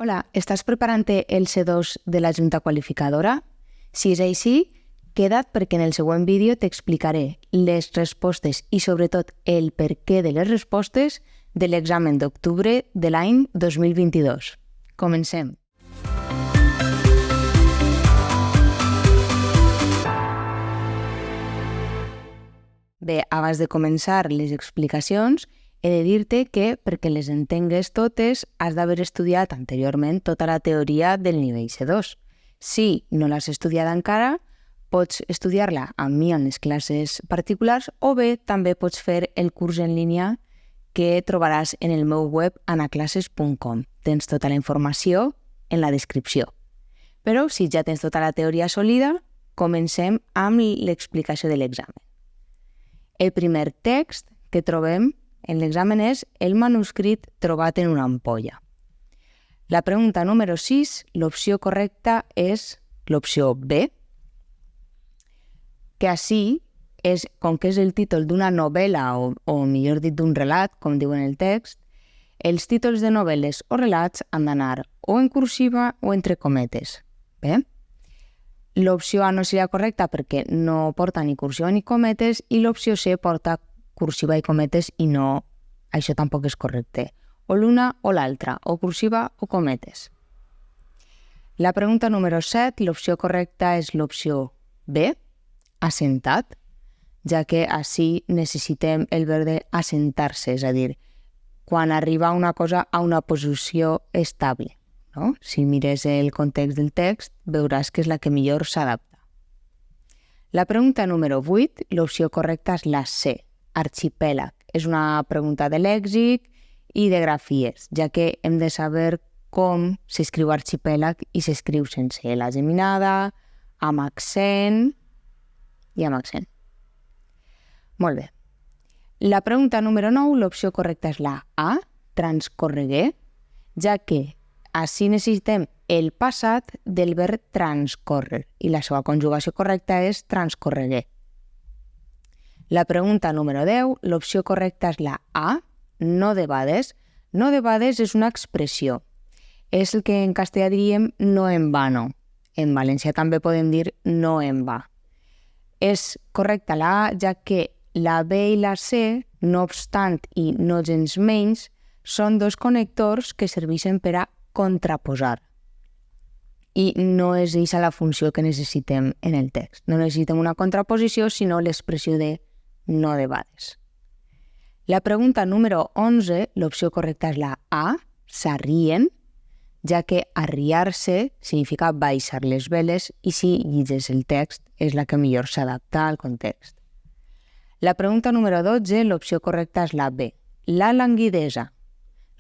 Hola, estàs preparant-te el C2 de la Junta Qualificadora? Si és així, queda't perquè en el següent vídeo t'explicaré les respostes i sobretot el perquè de les respostes de l'examen d'octubre de l'any 2022. Comencem. Bé, abans de començar les explicacions, he de dir-te que, perquè les entengues totes, has d'haver estudiat anteriorment tota la teoria del nivell C2. Si no l'has estudiat encara, pots estudiar-la amb mi en les classes particulars o bé també pots fer el curs en línia que trobaràs en el meu web anaclasses.com. Tens tota la informació en la descripció. Però si ja tens tota la teoria sòlida, comencem amb l'explicació de l'examen. El primer text que trobem en l'examen és el manuscrit trobat en una ampolla. La pregunta número 6, l'opció correcta és l'opció B, que així, com que és el títol d'una novel·la o millor dit d'un relat, com diu en el text, els títols de novel·les o relats han d'anar o en cursiva o entre cometes. Bé? L'opció A no seria correcta perquè no porta ni cursiva ni cometes i l'opció C porta cursiva i cometes i no, això tampoc és correcte. O l'una o l'altra, o cursiva o cometes. La pregunta número 7, l'opció correcta és l'opció B, assentat, ja que així necessitem el verb assentar-se, és a dir, quan arriba una cosa a una posició estable. No? Si mires el context del text, veuràs que és la que millor s'adapta. La pregunta número 8, l'opció correcta és la C, arxipèlag. És una pregunta de lèxic i de grafies, ja que hem de saber com s'escriu arxipèlag i s'escriu sense la geminada, amb accent i amb accent. Molt bé. La pregunta número 9, l'opció correcta és la A, transcorregué, ja que així necessitem el passat del verb transcórrer i la seva conjugació correcta és transcorregué. La pregunta número 10, l'opció correcta és la A, no debades. No debades és una expressió. És el que en castellà diríem no en vano. En valencià també podem dir no en va. És correcta la A, ja que la B i la C, no obstant i no gens menys, són dos connectors que serveixen per a contraposar. I no és aquesta la funció que necessitem en el text. No necessitem una contraposició, sinó l'expressió de no debades. La pregunta número 11, l'opció correcta és la A, s'arrien, ja que arriar-se significa baixar les veles i si llegeix el text és la que millor s'adapta al context. La pregunta número 12, l'opció correcta és la B, la languidesa.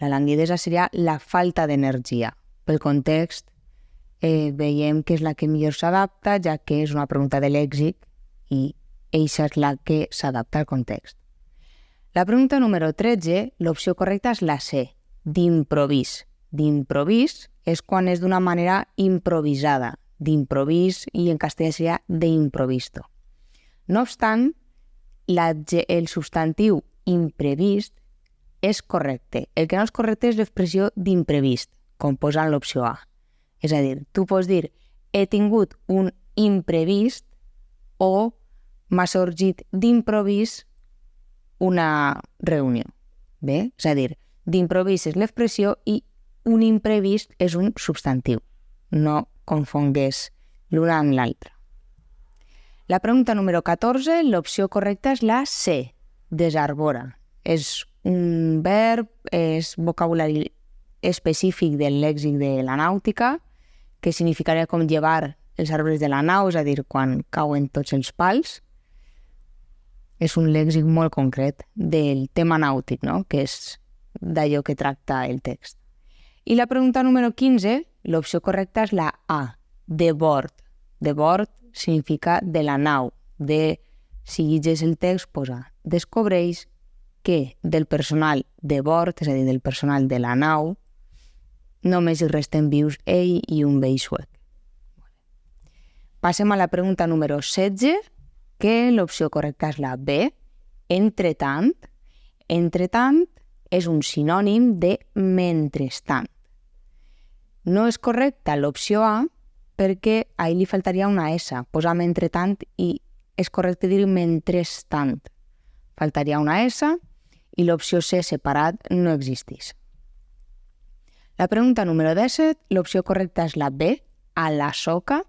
La languidesa seria la falta d'energia. Pel context veiem que és la que millor s'adapta, ja que és una pregunta de lèxic i eixa és la que s'adapta al context. La pregunta número 13, l'opció correcta és la C, d'improvís. D'improvís és quan és d'una manera improvisada. D'improvís i en castellà seria d'improvisto. No obstant, el substantiu imprevist és correcte. El que no és correcte és l'expressió d'imprevist, com posa en l'opció A. És a dir, tu pots dir he tingut un imprevist o m'ha sorgit d'improvís una reunió. Bé? És a dir, d'improvís és l'expressió i un imprevist és un substantiu. No confongues l'una amb l'altra. La pregunta número 14, l'opció correcta és la C, desarbora. És un verb, és vocabulari específic del lèxic de la nàutica, que significaria com llevar els arbres de la nau, és a dir, quan cauen tots els pals. És un lèxic molt concret del tema nàutic, no? Que és d'allò que tracta el text. I la pregunta número 15, l'opció correcta és la A, de bord. De bord significa de la nau. Si llegeix el text, posa descobreix que del personal de bord, és a dir, del personal de la nau, només hi resten vius ell i un vell suec. Passem a la pregunta número 16, que l'opció correcta és la B, entretant. Entretant és un sinònim de mentrestant. No és correcta l'opció A perquè ahir li faltaria una S. Posam entretant i és correcte dir mentrestant. Faltaria una S i l'opció C separat no existís. La pregunta número 17, l'opció correcta és la B, a la soca,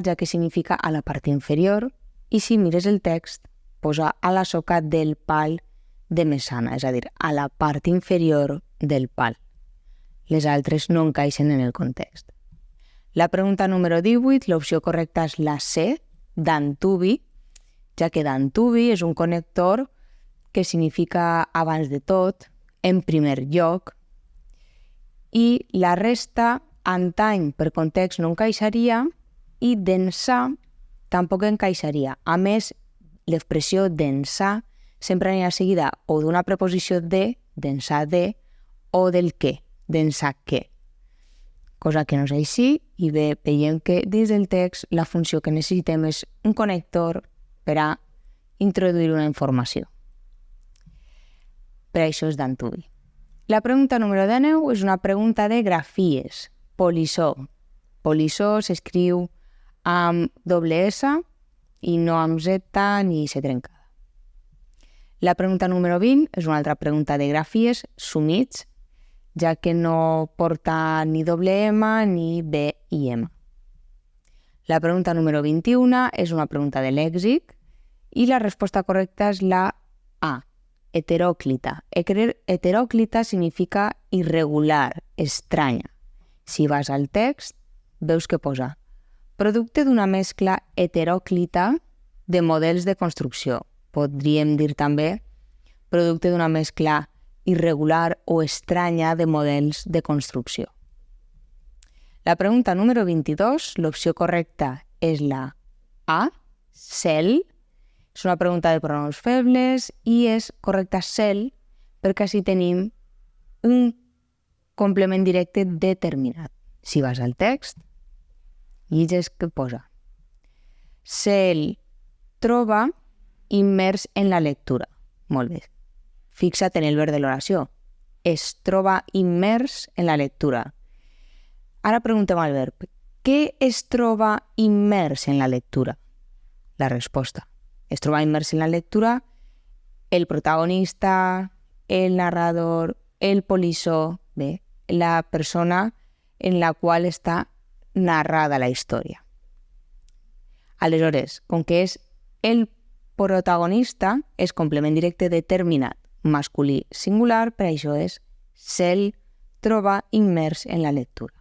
ja que significa a la part inferior, i si mires el text, posa a la soca del pal de mesana, és a dir, a la part inferior del pal. Les altres no encaixen en el context. La pregunta número 18, l'opció correcta és la C, d'antuvi, ja que d'antuvi és un connector que significa abans de tot, en primer lloc, i la resta, antany per context no encaixaria i d'ençà tampoc encaixaria. A més, l'expressió d'ençà sempre anirà seguida o d'una preposició de, d'ençà de, o del què, d'ençà què. Cosa que no és així i bé, veiem que dins del text la funció que necessitem és un connector per a introduir una informació. Per això és d'antuvi. La pregunta número 19 és una pregunta de grafies. Polissó. Polissó s'escriu amb doble S i no amb Z ni C trencada. La pregunta número 20 és una altra pregunta de grafies, sumits, ja que no porta ni doble M ni B i M. La pregunta número 21 és una pregunta de lèxic i la resposta correcta és la A, heteròclita. Heteròclita significa irregular, estranya. Si vas al text, veus que posa producte d'una mescla heteròclita de models de construcció. Podríem dir també producte d'una mescla irregular o estranya de models de construcció. La pregunta número 22, l'opció correcta és la A, cel. És una pregunta de pronoms febles i és correcta cel perquè així tenim un complement directe determinat. Si vas al text, lliges què posa. Se'l troba immers en la lectura. Molt bé. Fixa't en el verb de l'oració. Es troba immers en la lectura. Ara preguntem al verb. Què es troba immers en la lectura? La resposta. Es troba immers en la lectura el protagonista, el narrador, el polissó, bé, la persona en la qual està narrada la història. Aleshores, com que és el protagonista, és complement directe determinat, masculí singular, per això és se'l troba immers en la lectura.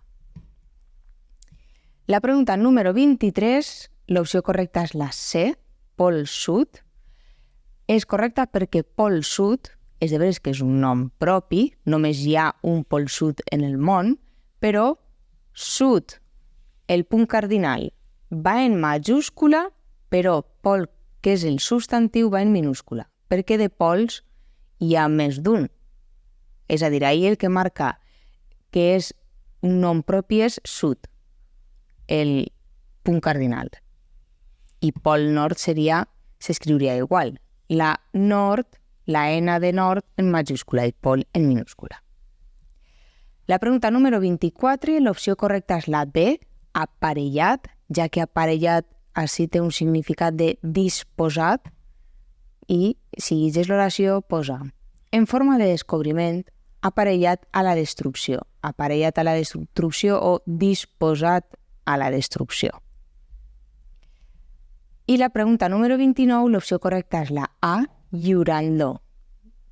La pregunta número 23, l'opció correcta és la C, Pol Sud. És correcta perquè Pol Sud, és de veres que és un nom propi, només hi ha un Pol Sud en el món, però Sud, el punt cardinal, va en majúscula, però Pol, que és el substantiu, va en minúscula, perquè de pols hi ha més d'un. És a dir, ahir el que marca que és un nom propi és Sud, el punt cardinal. I Pol Nord s'escriuria igual. La nord, la N de nord en majúscula i Pol en minúscula. La pregunta número 24, l'opció correcta és la B, aparellat, ja que aparellat així té un significat de disposat i si llegeix l'oració posa en forma de descobriment aparellat a la destrucció. Aparellat a la destrucció o disposat a la destrucció. I la pregunta número 29, l'opció correcta és la A, lliurant-lo.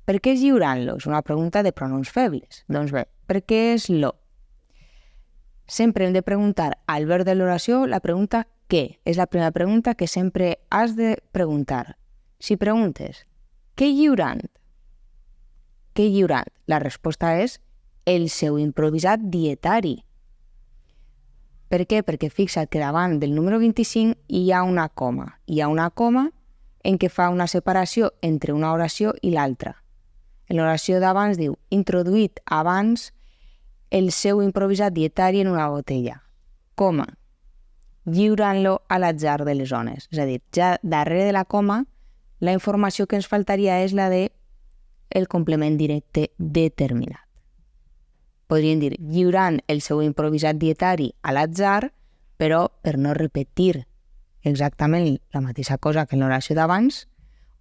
Per què és lliurant-lo? És una pregunta de pronoms febles. Doncs bé, per què és lo? Sempre hem de preguntar al verb de l'oració la pregunta què. És la primera pregunta que sempre has de preguntar. Si preguntes, què lliurant? Què lliurant? La resposta és el seu improvisat dietari. Per què? Perquè fixa't que davant del número 25 hi ha una coma. Hi ha una coma en què fa una separació entre una oració i l'altra. En l'oració d'abans diu introduït abans el seu improvisat dietari en una botella, coma, lliurant-lo a l'atzar de les zones. És a dir, ja darrere de la coma, la informació que ens faltaria és la de el complement directe determinat. Podrien dir lliurant el seu improvisat dietari a l'atzar, però per no repetir exactament la mateixa cosa que en l'oració d'abans,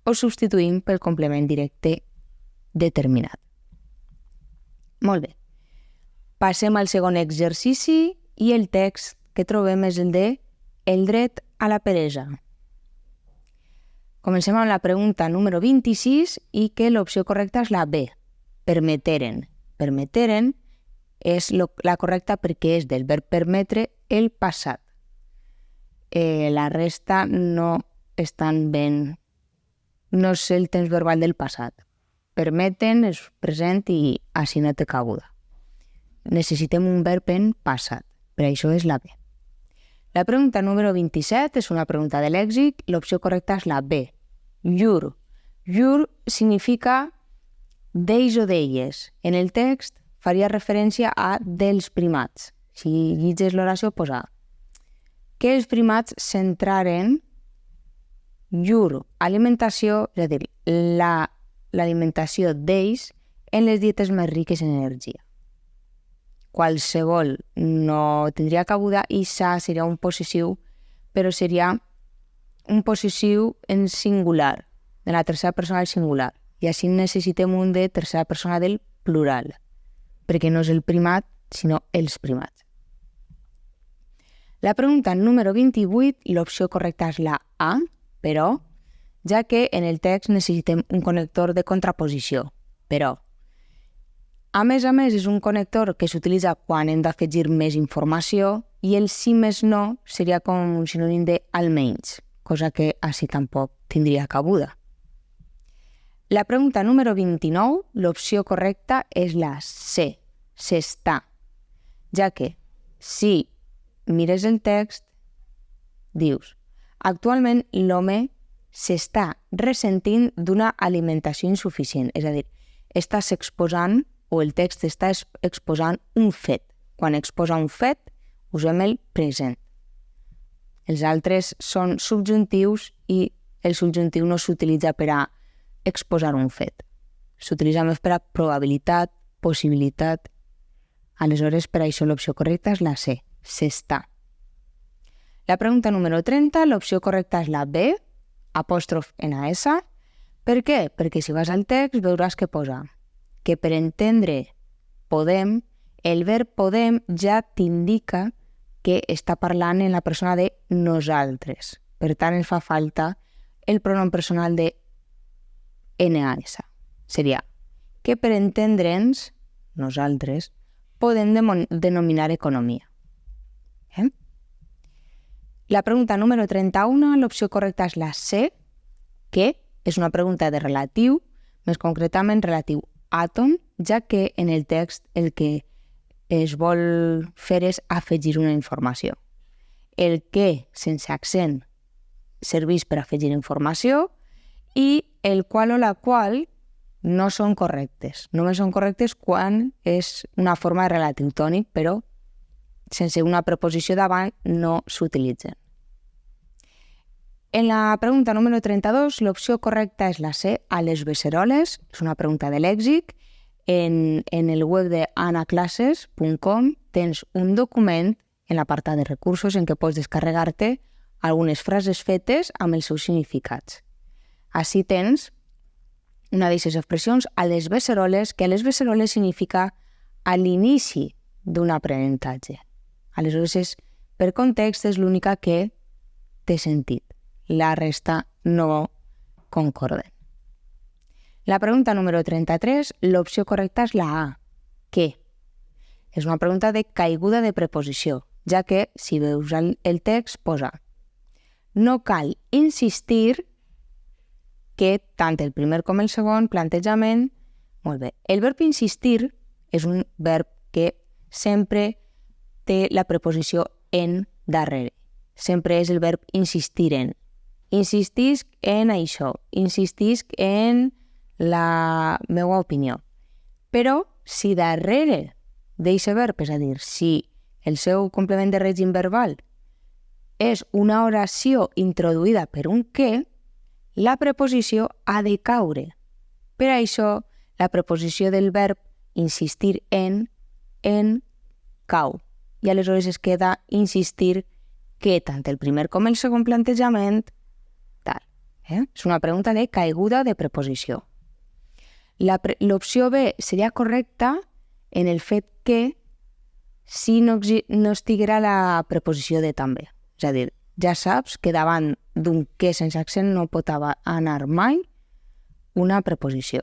o substituïm pel complement directe determinat. Molt bé. Passem al segon exercici i el text que trobem és el de el dret a la peresa. Comencem amb la pregunta número 26 i que l'opció correcta és la B, permeteren. Permeteren és la correcta perquè és del verb permetre el passat. La resta no estan ben... no és el temps verbal del passat. Permeten és present i així no té cabuda. Necessitem un verb en passat, per això és la B. La pregunta número 27 és una pregunta de lèxic, l'opció correcta és la B, llur. Llur significa d'ells o d'elles. En el text faria referència a dels primats. Si llitges l'oració, posa que els primats centraren llur alimentació, és a dir, l'alimentació d'ells en les dietes més riques en energia. Qualsevol no tindria cabuda i sa seria un possessiu, però seria un possessiu en singular, de la tercera persona del singular. I així necessitem un de tercera persona del plural, perquè no és el primat, sinó els primats. La pregunta número 28, l'opció correcta és la A, però, ja que en el text necessitem un connector de contraposició, però. A més, és un connector que s'utilitza quan hem d'afegir més informació i el sí més no seria com un sinònim de almenys, cosa que així tampoc tindria cabuda. La pregunta número 29, l'opció correcta és la C, s'està, ja que si mires el text, dius, actualment l'home s'està ressentint d'una alimentació insuficient, és a dir, estàs exposant o el text està exposant un fet. Quan exposa un fet, usem el present. Els altres són subjuntius i el subjuntiu no s'utilitza per a exposar un fet. S'utilitza més per a probabilitat, possibilitat. Aleshores, per això l'opció correcta és la C, s'està. La pregunta número 30, l'opció correcta és la B, apòstrof NAS. Per què? Perquè si vas al text veuràs que posa que per entendre podem, el verb podem ja t'indica que està parlant en la persona de nosaltres. Per tant, ens fa falta el pronom personal de NAS. Seria que per entendre'ns, nosaltres, podem denominar economia. La pregunta número 31, l'opció correcta és la C, que és una pregunta de relatiu, més concretament relatiu àtom, ja que en el text el que es vol fer és afegir una informació. El que, sense accent, serveix per afegir informació i el qual o la qual no són correctes. Només són correctes quan és una forma de relatiu tònic, però sense una preposició davant no s'utilitzen. En la pregunta número 32, l'opció correcta és la C, a les beceroles. És una pregunta de lèxic. En el web de anaclasses.com tens un document en l'apartat de recursos en què pots descarregar-te algunes frases fetes amb els seus significats. Així tens una d'aquestes expressions, a les beceroles, que a les beceroles significa a l'inici d'un aprenentatge. Aleshores, per context, és l'única que té sentit. La resta no concorden. La pregunta número 33, l'opció correcta és la A, que és una pregunta de caiguda de preposició, ja que, si veus el text, posa no cal insistir que tant el primer com el segon plantejament... Molt bé. El verb insistir és un verb que sempre té la preposició en darrere. Sempre és el verb insistir en. Insistisc en això, insistisc en la meva opinió. Però si darrere d'aquest verb, és a dir, si el seu complement de règim verbal és una oració introduïda per un que, la preposició ha de caure. Per això, la preposició del verb insistir en en cau. I aleshores es queda insistir que tant el primer com el segon plantejament tal. És una pregunta de caiguda de preposició. L'opció B seria correcta en el fet que si no estiguera la preposició de també. És a dir, ja saps que davant d'un que sense accent no pot anar mai una preposició.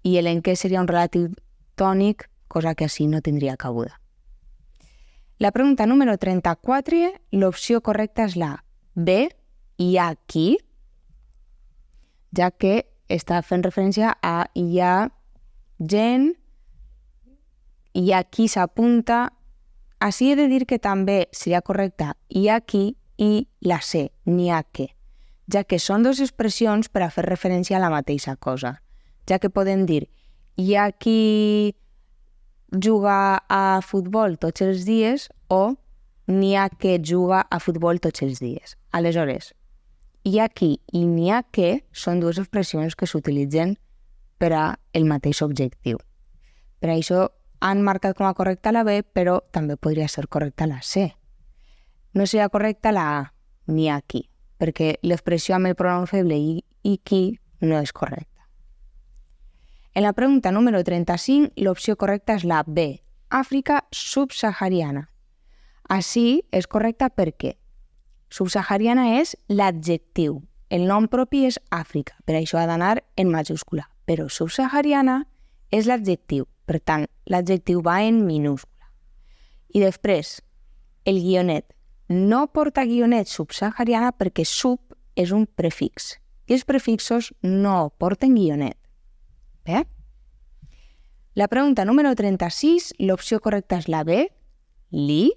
I el en què seria un relatiu tònic, cosa que així no tindria cabuda. La pregunta número 34, l'opció correcta és la B, hi ha qui, ja que està fent referència a hi ha gent, hi ha qui s'apunta. Així he de dir que també seria correcta hi ha qui i la C, n'hi ha que, ja que són dues expressions per a fer referència a la mateixa cosa, ja que podem dir hi ha qui juga a futbol tots els dies o n'hi ha que juga a futbol tots els dies. Aleshores, hi ha qui i n'hi ha que són dues expressions que s'utilitzen per a el mateix objectiu. Per això han marcat com a correcta la B, però també podria ser correcta la C. No seria correcta la A, n'hi ha qui, perquè l'expressió amb el pronom feble i qui no és correcta. En la pregunta número 35, l'opció correcta és la B, Àfrica subsahariana. Així és correcta perquè subsahariana és l'adjectiu, el nom propi és Àfrica, per això ha d'anar en majúscula, però subsahariana és l'adjectiu, per tant, l'adjectiu va en minúscula. I després, el guionet no porta guionet subsahariana perquè sub és un prefix i els prefixos no porten guionet. Bé? La pregunta número 36, l'opció correcta és la B, li.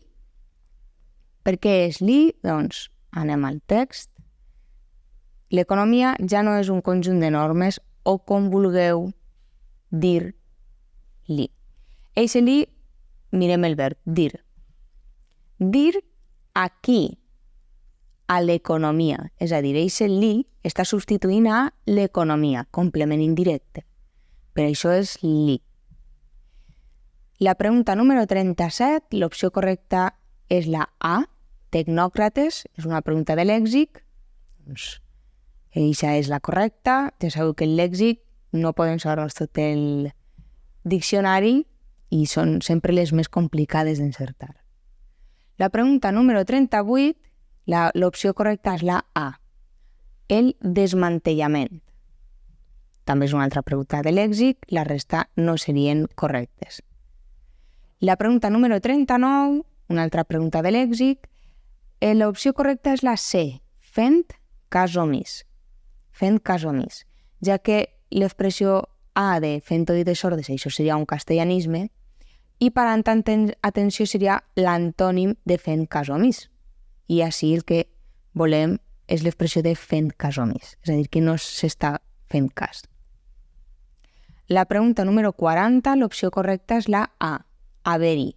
Per què és li? Doncs anem al text. L'economia ja no és un conjunt de normes o com vulgueu dir li. Eixe li, mirem el verb, dir. Dir a qui? A l'economia. És a dir, eixe li està substituint a l'economia, complement indirecte. Per això és li. La pregunta número 37, l'opció correcta és la A, tecnòcrates, és una pregunta de lèxic. Doncs, eixa és la correcta. Ja sabeu que el lèxic no podem saber-nos tot el diccionari i són sempre les més complicades d'encertar. La pregunta número 38, l'opció correcta és la A, el desmantellament. També és una altra pregunta de lèxic, la resta no serien correctes. La pregunta número 39, una altra pregunta de lèxic, l'opció correcta és la C, fent cas omís. Fent cas omís, ja que l'expressió A de fent oïdes sordes, això seria un castellanisme, i parant atenció seria l'antònim de fent cas omís. I així el que volem és l'expressió de fent cas omís, és a dir, que no s'està fent cas. La pregunta número 40, l'opció correcta és la A, haver-hi.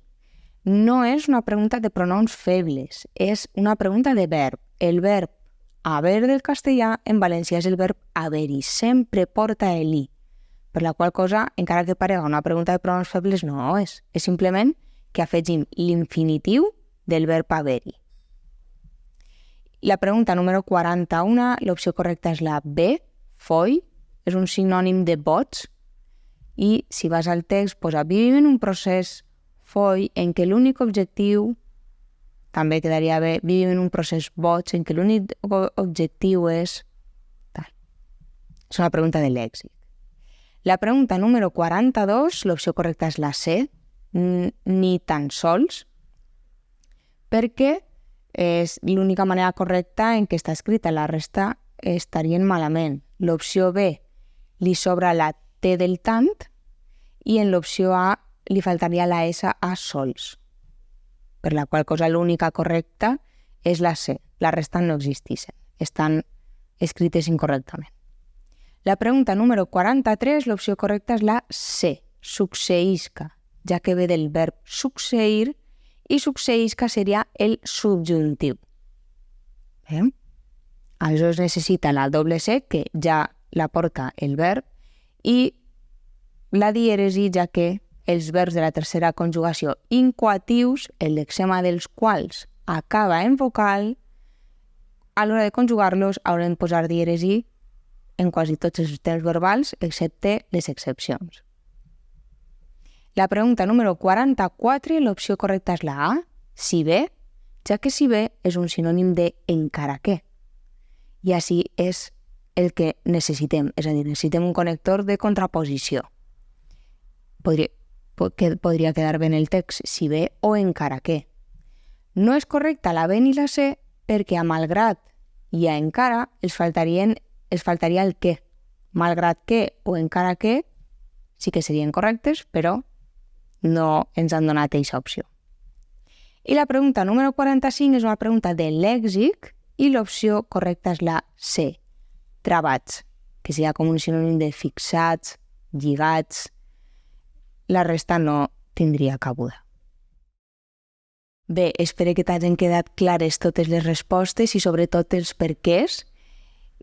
No és una pregunta de pronoms febles, és una pregunta de verb. El verb haver del castellà en valencià és el verb haver-hi, sempre porta el i, per la qual cosa, encara que parega una pregunta de pronoms febles, no és. És simplement que afegim l'infinitiu del verb haver-hi. La pregunta número 41, l'opció correcta és la B, foi, és un sinònim de boig, i si vas al text, posa vivim en un procés foi en què l'únic objectiu, també quedaria bé, vivim en un procés boig en què l'únic objectiu és tal. És una pregunta de lèxic. La pregunta número 42, l'opció correcta és la C, ni tan sols, perquè és l'única manera correcta en què està escrita, la resta estarien malament. L'opció B li sobra la T del tant i en l'opció A li faltaria la S a sols, per la qual cosa l'única correcta és la C, la resta no existeixen, estan escrites incorrectament. La pregunta número 43, l'opció correcta és la C, succeïsca, ja que ve del verb succeir i succeïsca seria el subjuntiu. Aleshores necessita la doble C, que ja la porta el verb, i la dièresi, ja que els verbs de la tercera conjugació incoatius, el lexema dels quals acaba en vocal, a l'hora de conjugar-los haurem de posar dièresi en quasi tots els temps verbals, excepte les excepcions. La pregunta número 44, l'opció correcta és la A, si bé, ja que si bé és un sinònim de encara que. I així és el que necessitem, és a dir, necessitem un connector de contraposició. Podria quedar bé en el text si bé o encara que. No és correcta la B ni la C perquè a malgrat i a encara els faltaria el que. Malgrat que o encara que sí que serien correctes, però no ens han donat aquesta opció. I la pregunta número 45 és una pregunta de lèxic i l'opció correcta és la C, travats, que seria com un sinònim de fixats, lligats. La resta no tindria cabuda. Bé, espero que t'hagin quedat clares totes les respostes i sobretot els perquès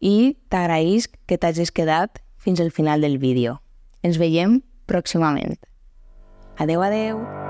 i t'agraïsc que t'hagis quedat fins al final del vídeo. Ens veiem pròximament. Adeu, adeu!